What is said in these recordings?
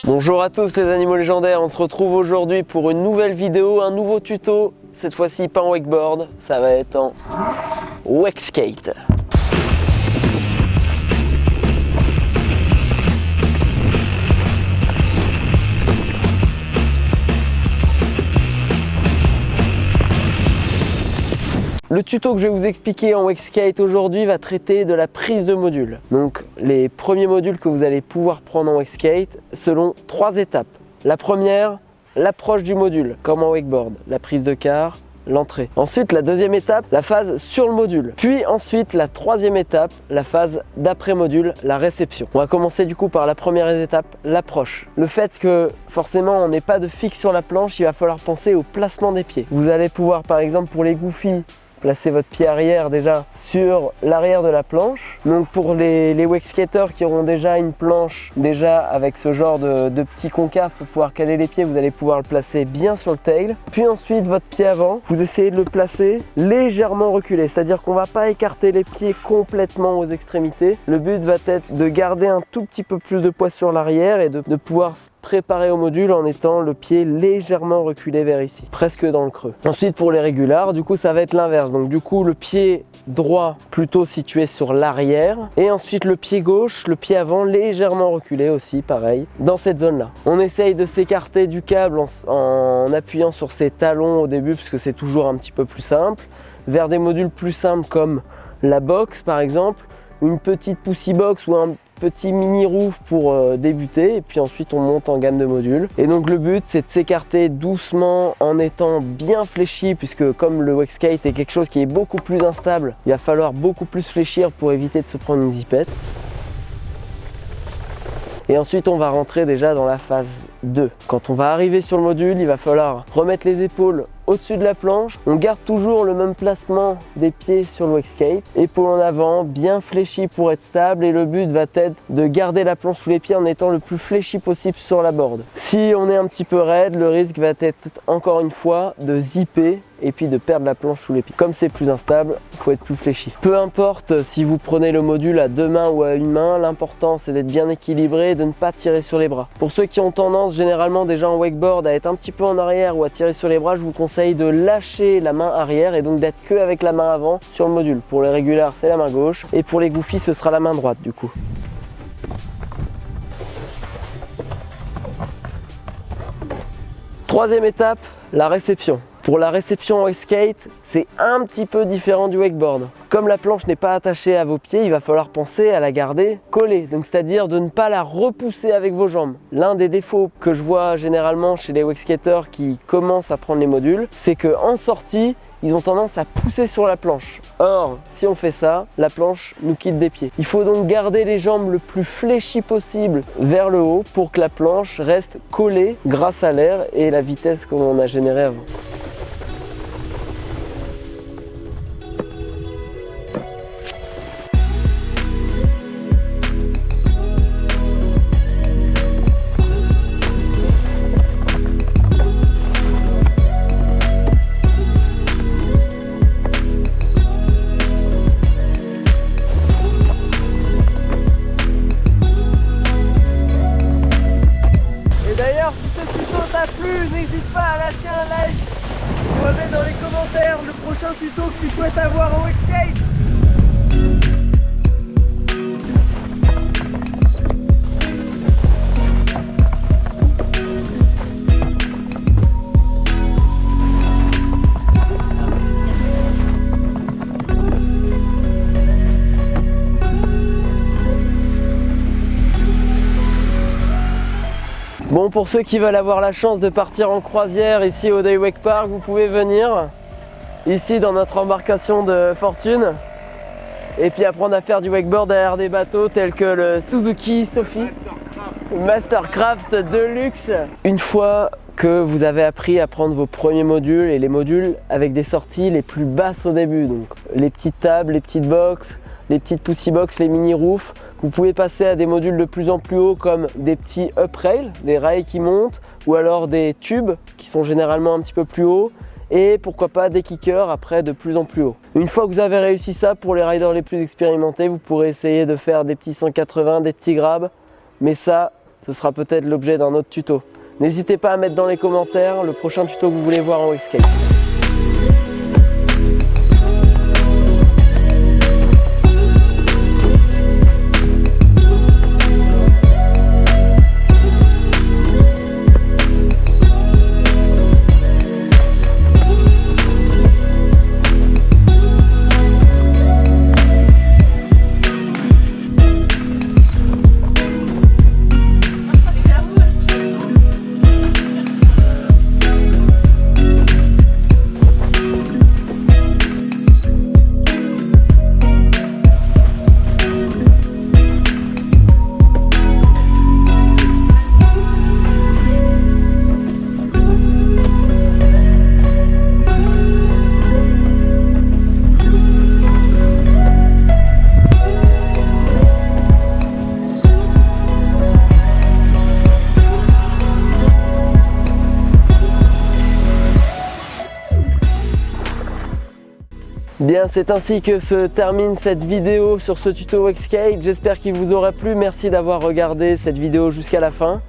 Bonjour à tous les animaux légendaires, on se retrouve aujourd'hui pour une nouvelle vidéo, un nouveau tuto. Cette fois-ci pas en wakeboard, ça va être en wakeskate. Le tuto que je vais vous expliquer en wakeskate aujourd'hui va traiter de la prise de module. Donc les premiers modules que vous allez pouvoir prendre en wakeskate selon 3 étapes. La première, l'approche du module, comme en wakeboard, la prise de quart, l'entrée. Ensuite, la deuxième étape, la phase sur le module. Puis ensuite, la troisième étape, la phase d'après-module, la réception. On va commencer du coup par la première étape, l'approche. Le fait que forcément on n'ait pas de fixe sur la planche, il va falloir penser au placement des pieds. Vous allez pouvoir par exemple pour les goofies, placez votre pied arrière déjà sur l'arrière de la planche. Donc pour les wakeskaters qui auront déjà une planche déjà avec ce genre de petit concave pour pouvoir caler les pieds, vous allez pouvoir le placer bien sur le tail. Puis ensuite votre pied avant, vous essayez de le placer légèrement reculé, c'est-à-dire qu'on ne va pas écarter les pieds complètement aux extrémités. Le but va être de garder un tout petit peu plus de poids sur l'arrière et de pouvoir se préparer au module en étant le pied légèrement reculé vers ici, presque dans le creux. Ensuite pour les régulars, du coup ça va être l'inverse. Donc du coup le pied droit plutôt situé sur l'arrière et ensuite le pied gauche, le pied avant légèrement reculé aussi, pareil, dans cette zone là. On essaye de s'écarter du câble en appuyant sur ses talons au début parce que c'est toujours un petit peu plus simple, vers des modules plus simples comme la box par exemple, une petite pussy box ou un petit mini roof pour débuter et puis ensuite on monte en gamme de modules. Et donc le but c'est de s'écarter doucement en étant bien fléchi puisque comme le wakeskate est quelque chose qui est beaucoup plus instable, il va falloir beaucoup plus fléchir pour éviter de se prendre une zipette. Et ensuite on va rentrer déjà dans la phase 2. Quand on va arriver sur le module, il va falloir remettre les épaules au-dessus de la planche. On garde toujours le même placement des pieds sur le wakeskate. Épaules en avant, bien fléchi pour être stable. Et le but va être de garder la planche sous les pieds en étant le plus fléchi possible sur la board. Si on est un petit peu raide, le risque va être encore une fois de zipper et puis de perdre la planche sous les pieds. Comme c'est plus instable, il faut être plus fléchi. Peu importe si vous prenez le module à 2 mains ou à une main, l'important c'est d'être bien équilibré et de ne pas tirer sur les bras. Pour ceux qui ont tendance généralement déjà en wakeboard à être un petit peu en arrière ou à tirer sur les bras, je vous conseille de lâcher la main arrière et donc d'être que avec la main avant sur le module. Pour les régulars c'est la main gauche et pour les goofies ce sera la main droite du coup. Troisième étape, la réception. Pour la réception en wakeskate, c'est un petit peu différent du wakeboard. Comme la planche n'est pas attachée à vos pieds, il va falloir penser à la garder collée. Donc c'est-à-dire de ne pas la repousser avec vos jambes. L'un des défauts que je vois généralement chez les wakeskaters qui commencent à prendre les modules, c'est qu'en sortie, ils ont tendance à pousser sur la planche. Or, si on fait ça, la planche nous quitte des pieds. Il faut donc garder les jambes le plus fléchies possible vers le haut pour que la planche reste collée grâce à l'air et la vitesse qu'on a générée avant. N'hésite pas à lâcher un like ou à mettre dans les commentaires le prochain tuto que tu souhaites avoir en wakeskate. Bon, pour ceux qui veulent avoir la chance de partir en croisière ici au Day Wake Park, vous pouvez venir ici dans notre embarcation de fortune et puis apprendre à faire du wakeboard derrière des bateaux tels que le Suzuki Sophie Mastercraft Deluxe. Une fois que vous avez appris à prendre vos premiers modules et les modules avec des sorties les plus basses au début, donc les petites tables, les petites box, les petites pussy box, les mini roofs. Vous pouvez passer à des modules de plus en plus hauts comme des petits up rails, des rails qui montent, ou alors des tubes qui sont généralement un petit peu plus hauts, et pourquoi pas des kickers après de plus en plus haut. Une fois que vous avez réussi ça, pour les riders les plus expérimentés, vous pourrez essayer de faire des petits 180, des petits grabs, mais ça, ce sera peut-être l'objet d'un autre tuto. N'hésitez pas à mettre dans les commentaires le prochain tuto que vous voulez voir en wakeskate. Bien, c'est ainsi que se termine cette vidéo sur ce tuto wakeskate. J'espère qu'il vous aura plu. Merci d'avoir regardé cette vidéo jusqu'à la fin.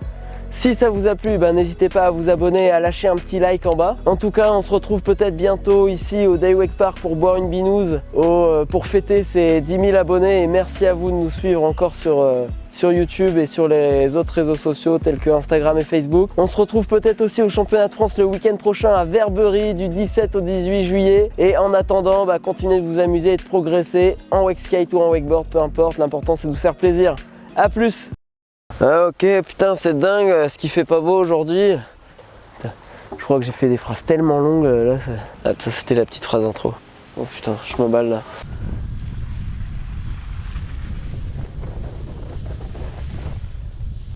Si ça vous a plu, n'hésitez pas à vous abonner et à lâcher un petit like en bas. En tout cas, on se retrouve peut-être bientôt ici au Day Wake Park pour boire une binouze, pour fêter ces 10 000 abonnés. Et merci à vous de nous suivre encore sur YouTube et sur les autres réseaux sociaux tels que Instagram et Facebook. On se retrouve peut-être aussi au championnat de France le week-end prochain à Verberie du 17 au 18 juillet. Et en attendant, continuez de vous amuser et de progresser en wakeskate ou en wakeboard, peu importe. L'important c'est de vous faire plaisir. A plus! Ah ok, putain c'est dingue ce qui fait pas beau aujourd'hui. Je crois que j'ai fait des phrases tellement longues là. Ça c'était la petite phrase intro. Oh putain, je m'emballe là.